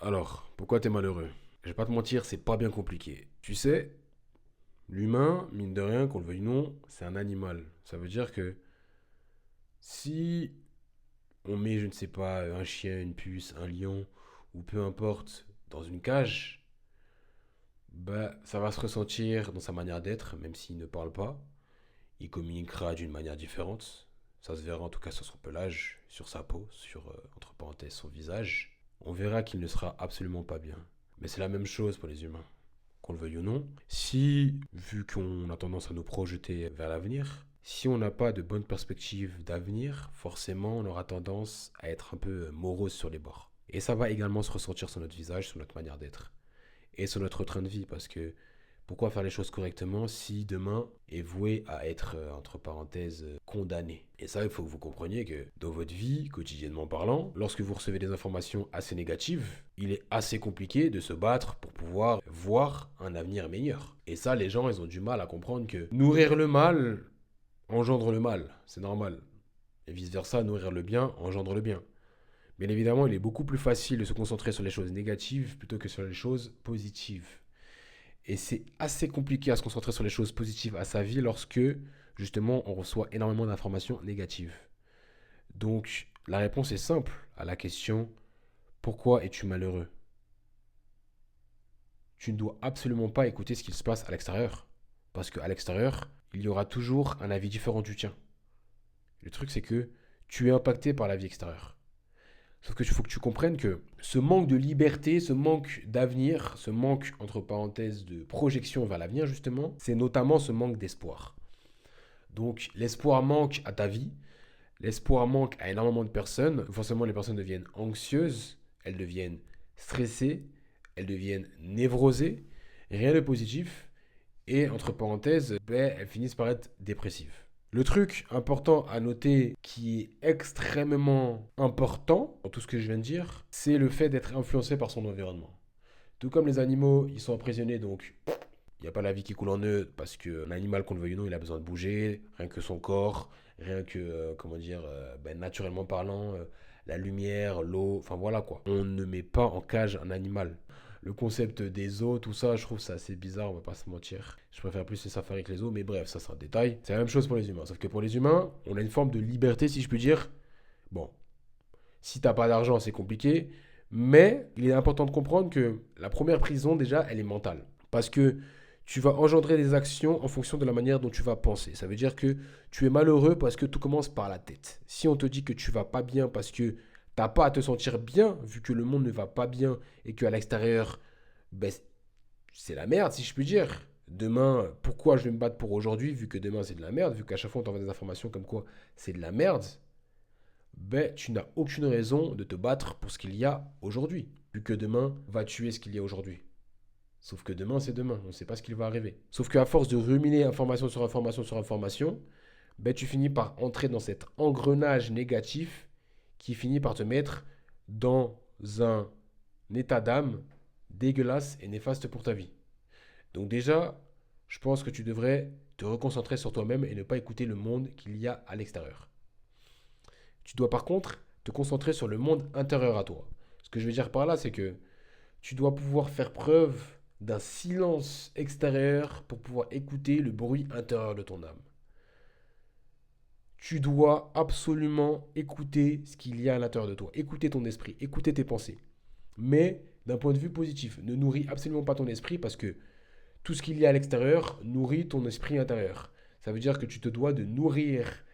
Alors, pourquoi t'es malheureux? Je vais pas te mentir, c'est pas bien compliqué. Tu sais, l'humain, mine de rien, qu'on le veuille ou non, c'est un animal. Ça veut dire que si on met, je ne sais pas, un chien, une puce, un lion, ou peu importe, dans une cage, bah, ça va se ressentir dans sa manière d'être, même s'il ne parle pas. Il communiquera d'une manière différente. Ça se verra en tout cas sur son pelage, sur sa peau, sur, entre parenthèses, son visage. On verra qu'il ne sera absolument pas bien. Mais c'est la même chose pour les humains, qu'on le veuille ou non. Si, vu qu'on a tendance à nous projeter vers l'avenir, si on n'a pas de bonnes perspectives d'avenir, forcément on aura tendance à être un peu morose sur les bords. Et ça va également se ressentir sur notre visage, sur notre manière d'être et sur notre train de vie. Parce que pourquoi faire les choses correctement si demain est voué à être, entre parenthèses, condamné? Et ça, il faut que vous compreniez que dans votre vie, quotidiennement parlant, lorsque vous recevez des informations assez négatives, il est assez compliqué de se battre pour pouvoir voir un avenir meilleur. Et ça, les gens, ils ont du mal à comprendre que nourrir le mal engendre le mal, c'est normal. Et vice-versa, nourrir le bien engendre le bien. Bien évidemment, il est beaucoup plus facile de se concentrer sur les choses négatives plutôt que sur les choses positives. Et c'est assez compliqué à se concentrer sur les choses positives à sa vie lorsque, justement, on reçoit énormément d'informations négatives. Donc, la réponse est simple à la question: pourquoi es-tu malheureux? Tu ne dois absolument pas écouter ce qui se passe à l'extérieur. Parce qu'à l'extérieur, il y aura toujours un avis différent du tien. Le truc, c'est que tu es impacté par la vie extérieure. Sauf que il faut que tu comprennes que ce manque de liberté, ce manque d'avenir, ce manque, entre parenthèses, de projection vers l'avenir, justement, c'est notamment ce manque d'espoir. Donc, l'espoir manque à ta vie, l'espoir manque à énormément de personnes. Forcément, les personnes deviennent anxieuses, elles deviennent stressées, elles deviennent névrosées, rien de positif. Et entre parenthèses, ben, elles finissent par être dépressives. Le truc important à noter qui est extrêmement important dans tout ce que je viens de dire, c'est le fait d'être influencé par son environnement. Tout comme les animaux, ils sont emprisonnés, donc il n'y a pas la vie qui coule en eux, parce qu'un animal, qu'on le veuille ou non, il a besoin de bouger, rien que son corps, rien que, comment dire, ben, naturellement parlant, la lumière, l'eau, enfin voilà quoi. On ne met pas en cage un animal. Le concept des zoos, tout ça, je trouve ça assez bizarre, on va pas se mentir. Je préfère plus les safaris que les zoos, mais bref, ça c'est un détail. C'est la même chose pour les humains, sauf que pour les humains, on a une forme de liberté, si je puis dire. Bon, si t'as pas d'argent, c'est compliqué, mais il est important de comprendre que la première prison, déjà, elle est mentale. Parce que tu vas engendrer des actions en fonction de la manière dont tu vas penser. Ça veut dire que tu es malheureux parce que tout commence par la tête. Si on te dit que tu vas pas bien parce que t'as pas à te sentir bien, vu que le monde ne va pas bien et qu'à l'extérieur, ben, c'est la merde, si je puis dire. Demain, pourquoi je vais me battre pour aujourd'hui, vu que demain c'est de la merde, vu qu'à chaque fois on t'envoie des informations comme quoi c'est de la merde, ben tu n'as aucune raison de te battre pour ce qu'il y a aujourd'hui, vu que demain va tuer ce qu'il y a aujourd'hui. Sauf que demain, c'est demain. On ne sait pas ce qu'il va arriver. Sauf qu'à force de ruminer information sur information sur information, ben, tu finis par entrer dans cet engrenage négatif qui finit par te mettre dans un état d'âme dégueulasse et néfaste pour ta vie. Donc déjà, je pense que tu devrais te reconcentrer sur toi-même et ne pas écouter le monde qu'il y a à l'extérieur. Tu dois par contre te concentrer sur le monde intérieur à toi. Ce que je veux dire par là, c'est que tu dois pouvoir faire preuve d'un silence extérieur pour pouvoir écouter le bruit intérieur de ton âme. Tu dois absolument écouter ce qu'il y a à l'intérieur de toi, écouter ton esprit, écouter tes pensées. Mais d'un point de vue positif, ne nourris absolument pas ton esprit parce que tout ce qu'il y a à l'extérieur nourrit ton esprit intérieur. Ça veut dire que tu te dois de nourrir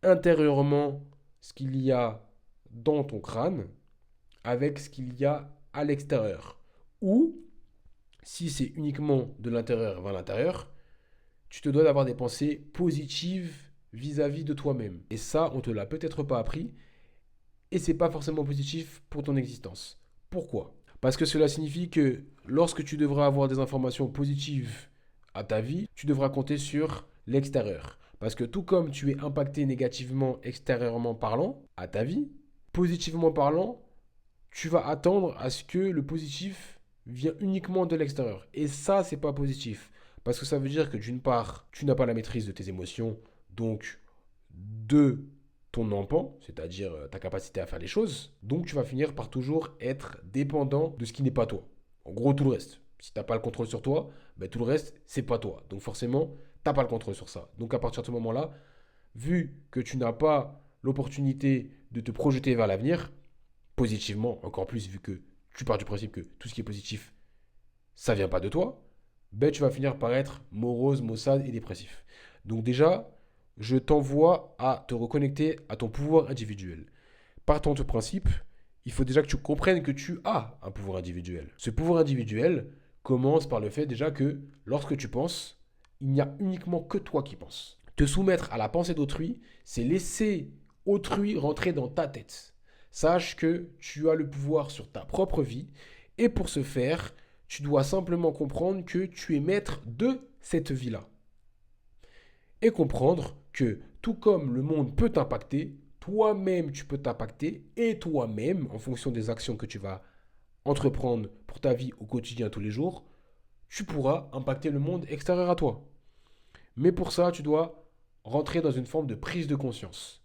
intérieurement ce qu'il y a dans ton crâne avec ce qu'il y a à l'extérieur. Ou si c'est uniquement de l'intérieur vers l'intérieur, tu te dois d'avoir des pensées positives vis-à-vis de toi-même. Et ça, on te l'a peut-être pas appris, et c'est pas forcément positif pour ton existence. Pourquoi? Parce que cela signifie que lorsque tu devras avoir des informations positives à ta vie, tu devras compter sur l'extérieur. Parce que tout comme tu es impacté négativement extérieurement parlant à ta vie, positivement parlant, tu vas attendre à ce que le positif vienne uniquement de l'extérieur. Et ça, c'est pas positif. Parce que ça veut dire que d'une part, tu n'as pas la maîtrise de tes émotions. Donc, deux, ton empan, c'est-à-dire ta capacité à faire les choses. Donc tu vas finir par toujours être dépendant de ce qui n'est pas toi. En gros, tout le reste. Si tu n'as pas le contrôle sur toi, ben, tout le reste, c'est pas toi. Donc forcément, tu n'as pas le contrôle sur ça. Donc à partir de ce moment-là, vu que tu n'as pas l'opportunité de te projeter vers l'avenir, positivement, encore plus vu que tu pars du principe que tout ce qui est positif, ça vient pas de toi, ben tu vas finir par être morose, maussade et dépressif. Donc déjà, je t'envoie à te reconnecter à ton pouvoir individuel. Partant de principe, il faut déjà que tu comprennes que tu as un pouvoir individuel. Ce pouvoir individuel commence par le fait déjà que lorsque tu penses, il n'y a uniquement que toi qui penses. Te soumettre à la pensée d'autrui, c'est laisser autrui rentrer dans ta tête. Sache que tu as le pouvoir sur ta propre vie et pour ce faire, tu dois simplement comprendre que tu es maître de cette vie-là. Et comprendre que tout comme le monde peut t'impacter, toi-même tu peux t'impacter et toi-même, en fonction des actions que tu vas entreprendre pour ta vie au quotidien tous les jours, tu pourras impacter le monde extérieur à toi. Mais pour ça, tu dois rentrer dans une forme de prise de conscience.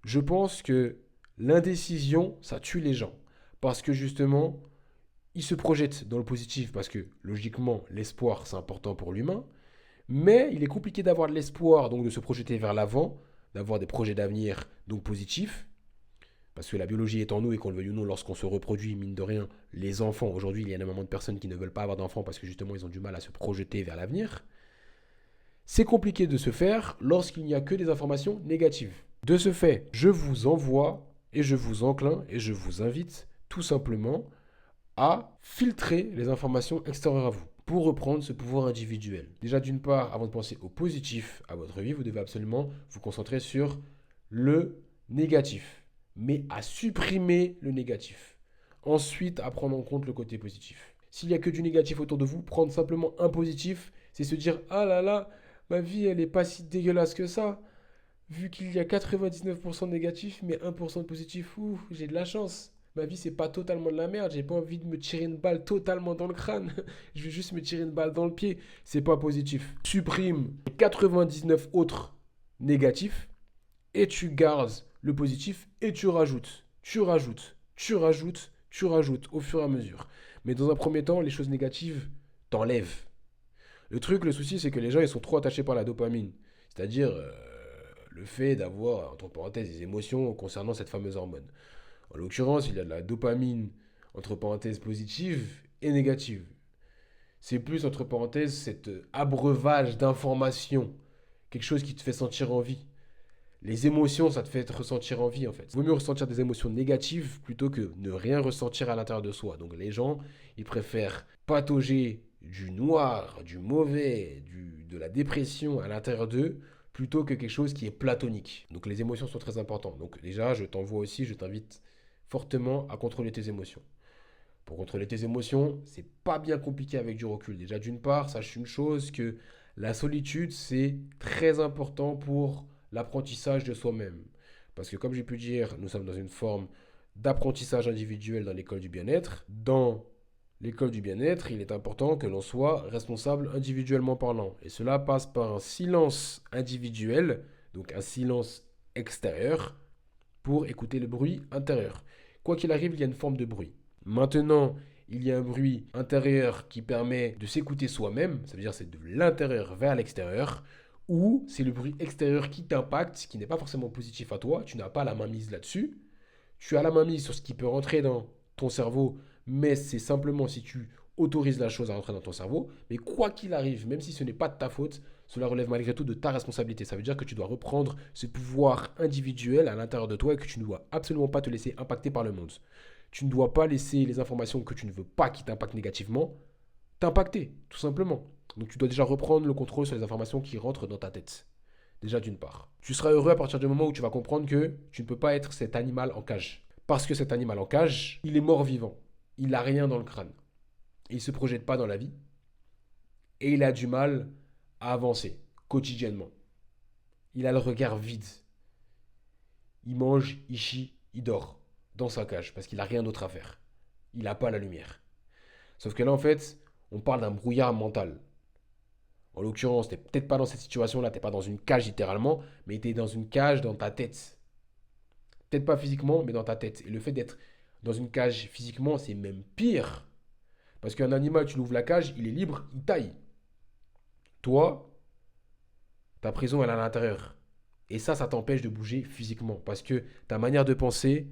Je pense que l'indécision, ça tue les gens. Parce que justement, ils se projettent dans le positif parce que logiquement, l'espoir, c'est important pour l'humain. Mais il est compliqué d'avoir de l'espoir, donc de se projeter vers l'avant, d'avoir des projets d'avenir, donc positifs. Parce que la biologie est en nous et qu'on le veuille ou non, lorsqu'on se reproduit, mine de rien, les enfants, aujourd'hui, il y a énormément de personnes qui ne veulent pas avoir d'enfants parce que justement, ils ont du mal à se projeter vers l'avenir. C'est compliqué de se faire lorsqu'il n'y a que des informations négatives. De ce fait, je vous envoie et je vous enclin et je vous invite tout simplement à filtrer les informations extérieures à vous pour reprendre ce pouvoir individuel. Déjà d'une part, avant de penser au positif à votre vie, vous devez absolument vous concentrer sur le négatif, mais à supprimer le négatif. Ensuite, à prendre en compte le côté positif. S'il n'y a que du négatif autour de vous, prendre simplement un positif, c'est se dire ah là là, ma vie elle est pas si dégueulasse que ça. Vu qu'il y a 99% de négatif, mais 1% de positif, ouh, j'ai de la chance. Ma vie, c'est pas totalement de la merde. J'ai pas envie de me tirer une balle totalement dans le crâne. Je vais juste me tirer une balle dans le pied. C'est pas positif. Supprime 99 autres négatifs et tu gardes le positif et tu rajoutes. Tu rajoutes. Tu rajoutes. Tu rajoutes au fur et à mesure. Mais dans un premier temps, les choses négatives, t'enlèves. Le truc, le souci, c'est que les gens, ils sont trop attachés par la dopamine. C'est-à-dire le fait d'avoir, entre parenthèses, des émotions concernant cette fameuse hormone. En l'occurrence, il y a de la dopamine, entre parenthèses, positive et négative. C'est plus, entre parenthèses, cet abreuvage d'informations. Quelque chose qui te fait sentir en vie. Les émotions, ça te fait te ressentir en vie, en fait. Il vaut mieux ressentir des émotions négatives plutôt que ne rien ressentir à l'intérieur de soi. Donc les gens, ils préfèrent patauger du noir, du mauvais, de la dépression à l'intérieur d'eux plutôt que quelque chose qui est platonique. Donc les émotions sont très importantes. Donc déjà, je t'envoie aussi, je t'invite fortement à contrôler tes émotions. Pour contrôler tes émotions, c'est pas bien compliqué avec du recul. Déjà, d'une part, sache une chose que la solitude, c'est très important pour l'apprentissage de soi-même. Parce que comme j'ai pu dire, nous sommes dans une forme d'apprentissage individuel dans l'école du bien-être. Dans l'école du bien-être, il est important que l'on soit responsable individuellement parlant. Et cela passe par un silence individuel, donc un silence extérieur, pour écouter le bruit intérieur. Quoi qu'il arrive, il y a une forme de bruit. Maintenant, il y a un bruit intérieur qui permet de s'écouter soi-même, ça veut dire c'est de l'intérieur vers l'extérieur, ou c'est le bruit extérieur qui t'impacte, qui n'est pas forcément positif à toi, tu n'as pas la main mise là-dessus, tu as la main mise sur ce qui peut rentrer dans ton cerveau, mais c'est simplement si tu autorises la chose à rentrer dans ton cerveau, mais quoi qu'il arrive, même si ce n'est pas de ta faute, cela relève malgré tout de ta responsabilité. Ça veut dire que tu dois reprendre ce pouvoir individuel à l'intérieur de toi et que tu ne dois absolument pas te laisser impacter par le monde. Tu ne dois pas laisser les informations que tu ne veux pas qui t'impactent négativement t'impacter, tout simplement. Donc tu dois déjà reprendre le contrôle sur les informations qui rentrent dans ta tête. Déjà d'une part. Tu seras heureux à partir du moment où tu vas comprendre que tu ne peux pas être cet animal en cage. Parce que cet animal en cage, il est mort vivant. Il n'a rien dans le crâne. Il ne se projette pas dans la vie. Et il a du mal à avancer quotidiennement. Il a le regard vide. Il mange, il chie, il dort dans sa cage parce qu'il n'a rien d'autre à faire. Il n'a pas la lumière. Sauf que là, en fait, on parle d'un brouillard mental. En l'occurrence, tu n'es peut-être pas dans cette situation-là, tu n'es pas dans une cage littéralement, mais tu es dans une cage dans ta tête. Peut-être pas physiquement, mais dans ta tête. Et le fait d'être dans une cage physiquement, c'est même pire. Parce qu'un animal, tu l'ouvres la cage, il est libre, il taille. Toi, ta prison, elle est à l'intérieur. Et ça t'empêche de bouger physiquement. Parce que ta manière de penser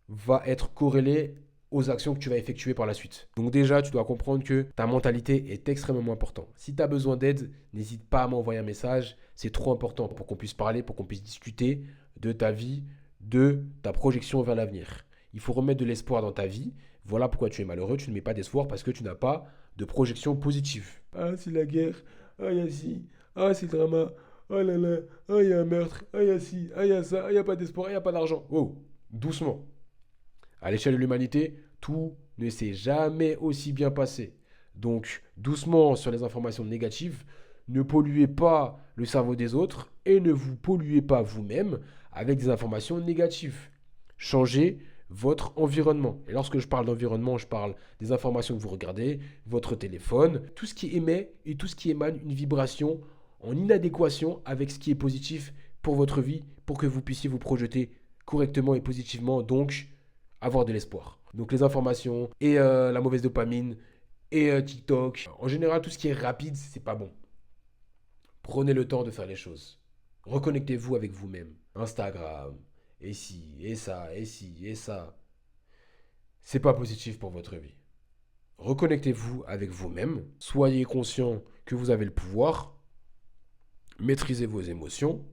va être corrélée aux actions que tu vas effectuer par la suite. Donc déjà, tu dois comprendre que ta mentalité est extrêmement importante. Si tu as besoin d'aide, n'hésite pas à m'envoyer un message. C'est trop important pour qu'on puisse parler, pour qu'on puisse discuter de ta vie, de ta projection vers l'avenir. Il faut remettre de l'espoir dans ta vie. Voilà pourquoi tu es malheureux. Tu ne mets pas d'espoir parce que tu n'as pas de projection positive. Ah, c'est la guerre. Ah, il y a ci. Ah, c'est le drama. Oh là là. Ah, il y a un meurtre. Ah, il y a ci. Ah, il y a ça. Ah, il n'y a pas d'espoir. Il n'y a pas d'argent. Oh, doucement. À l'échelle de l'humanité, tout ne s'est jamais aussi bien passé. Donc, doucement sur les informations négatives, ne polluez pas le cerveau des autres et ne vous polluez pas vous-même avec des informations négatives. Changez votre environnement. Et lorsque je parle d'environnement, je parle des informations que vous regardez, votre téléphone, tout ce qui émet et tout ce qui émane une vibration en inadéquation avec ce qui est positif pour votre vie, pour que vous puissiez vous projeter correctement et positivement, donc avoir de l'espoir. Donc les informations et la mauvaise dopamine et TikTok. En général, tout ce qui est rapide, c'est pas bon. Prenez le temps de faire les choses. Reconnectez-vous avec vous-même. Instagram, et ci, et ça, et ci, et ça. C'est pas positif pour votre vie. Reconnectez-vous avec vous-même. Soyez conscient que vous avez le pouvoir. Maîtrisez vos émotions.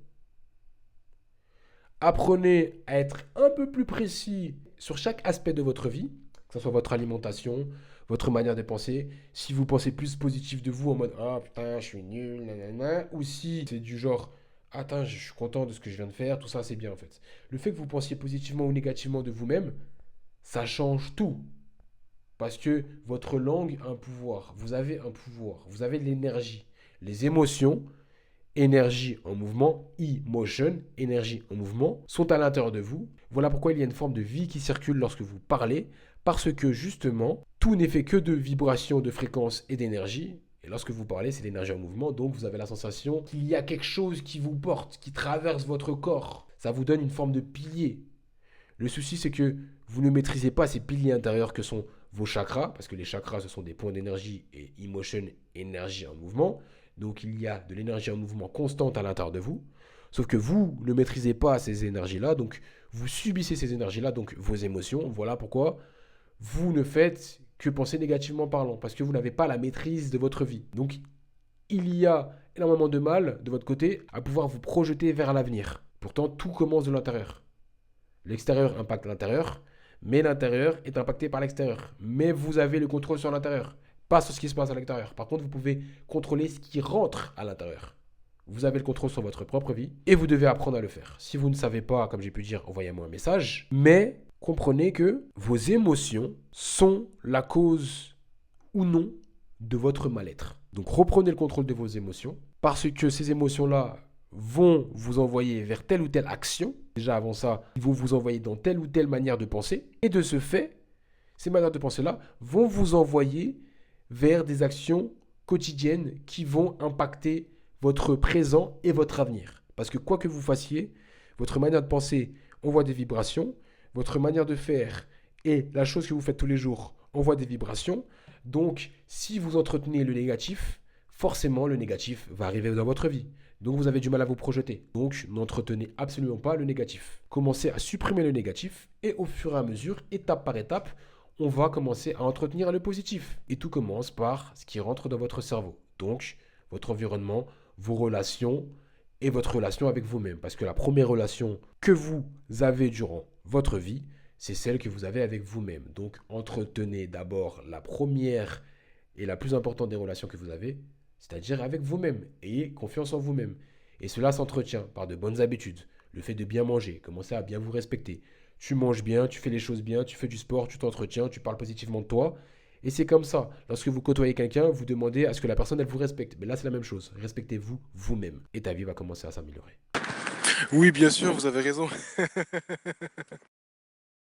Apprenez à être un peu plus précis sur chaque aspect de votre vie, que ce soit votre alimentation, votre manière de penser. Si vous pensez plus positif de vous en mode ah putain, je suis nul, nanana, ou si c'est du genre attends, je suis content de ce que je viens de faire, tout ça c'est bien en fait. Le fait que vous pensiez positivement ou négativement de vous-même, ça change tout. Parce que votre langue a un pouvoir, vous avez un pouvoir, vous avez de l'énergie. Les émotions, énergie en mouvement, emotion, énergie en mouvement, sont à l'intérieur de vous. Voilà pourquoi il y a une forme de vie qui circule lorsque vous parlez, parce que justement, tout n'est fait que de vibrations, de fréquences et d'énergie. Et lorsque vous parlez, c'est l'énergie en mouvement, donc vous avez la sensation qu'il y a quelque chose qui vous porte, qui traverse votre corps. Ça vous donne une forme de pilier. Le souci, c'est que vous ne maîtrisez pas ces piliers intérieurs que sont vos chakras, parce que les chakras, ce sont des points d'énergie et emotion, énergie en mouvement. Donc il y a de l'énergie en mouvement constante à l'intérieur de vous. Sauf que vous ne maîtrisez pas ces énergies-là, donc vous subissez ces énergies-là, donc vos émotions. Voilà pourquoi vous ne faites que penser négativement parlant, parce que vous n'avez pas la maîtrise de votre vie. Donc il y a énormément de mal de votre côté à pouvoir vous projeter vers l'avenir. Pourtant, tout commence de l'intérieur. L'extérieur impacte l'intérieur, mais l'intérieur est impacté par l'extérieur. Mais vous avez le contrôle sur l'intérieur, pas sur ce qui se passe à l'extérieur. Par contre, vous pouvez contrôler ce qui rentre à l'intérieur. Vous avez le contrôle sur votre propre vie et vous devez apprendre à le faire. Si vous ne savez pas, comme j'ai pu dire, envoyez-moi un message. Mais comprenez que vos émotions sont la cause ou non de votre mal-être. Donc reprenez le contrôle de vos émotions parce que ces émotions-là vont vous envoyer vers telle ou telle action. Déjà avant ça, ils vont vous envoyer dans telle ou telle manière de penser. Et de ce fait, ces manières de penser-là vont vous envoyer vers des actions quotidiennes qui vont impacter votre présent et votre avenir. Parce que quoi que vous fassiez, votre manière de penser envoie des vibrations, votre manière de faire et la chose que vous faites tous les jours envoie des vibrations. Donc, si vous entretenez le négatif, forcément le négatif va arriver dans votre vie. Donc vous avez du mal à vous projeter. Donc n'entretenez absolument pas le négatif. Commencez à supprimer le négatif et au fur et à mesure, étape par étape, on va commencer à entretenir le positif. Et tout commence par ce qui rentre dans votre cerveau. Donc votre environnement, vos relations et votre relation avec vous-même. Parce que la première relation que vous avez durant votre vie, c'est celle que vous avez avec vous-même. Donc entretenez d'abord la première et la plus importante des relations que vous avez, c'est-à-dire avec vous-même. Ayez confiance en vous-même. Et cela s'entretient par de bonnes habitudes. Le fait de bien manger, commencer à bien vous respecter. Tu manges bien, tu fais les choses bien, tu fais du sport, tu t'entretiens, tu parles positivement de toi. Et c'est comme ça. Lorsque vous côtoyez quelqu'un, vous demandez à ce que la personne, elle vous respecte. Mais là, c'est la même chose. Respectez-vous vous-même. Et ta vie va commencer à s'améliorer. Oui, bien sûr, vous avez raison.